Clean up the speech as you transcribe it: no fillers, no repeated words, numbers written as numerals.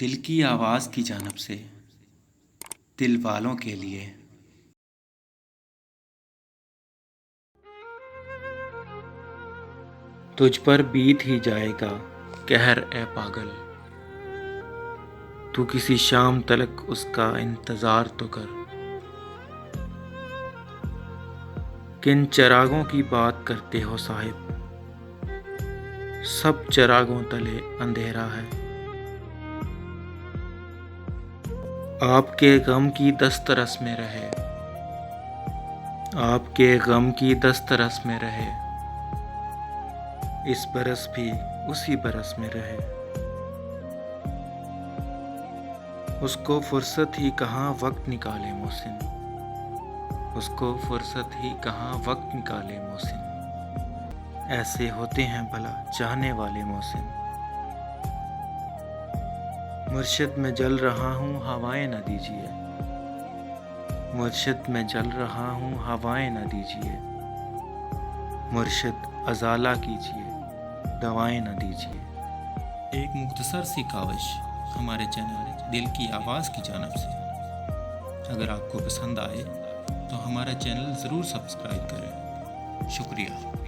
دل کی آواز کی جانب سے دل والوں کے لیے۔ تجھ پر بیت ہی جائے گا قہر اے پاگل، تو کسی شام تلک اس کا انتظار تو کر۔ کن چراغوں کی بات کرتے ہو صاحب، سب چراغوں تلے اندھیرا ہے۔ آپ کے غم کی دسترس میں رہے، آپ کے غم کی دسترس میں رہے، اس برس بھی اسی برس میں رہے۔ اس کو فرصت ہی کہاں وقت نکالے محسن، اس کو فرصت ہی کہاں وقت نکالے محسن، ایسے ہوتے ہیں بھلا چاہنے والے محسن۔ مرشد میں جل رہا ہوں ہوائیں نہ دیجیے، مرشد میں جل رہا ہوں ہوائیں نہ دیجیے، مرشد ازالہ کیجیے دوائیں نہ دیجیے۔ ایک مختصر سی کاوش ہمارے چینل دل کی آواز کی جانب سے۔ اگر آپ کو پسند آئے تو ہمارا چینل ضرور سبسکرائب کریں۔ شکریہ۔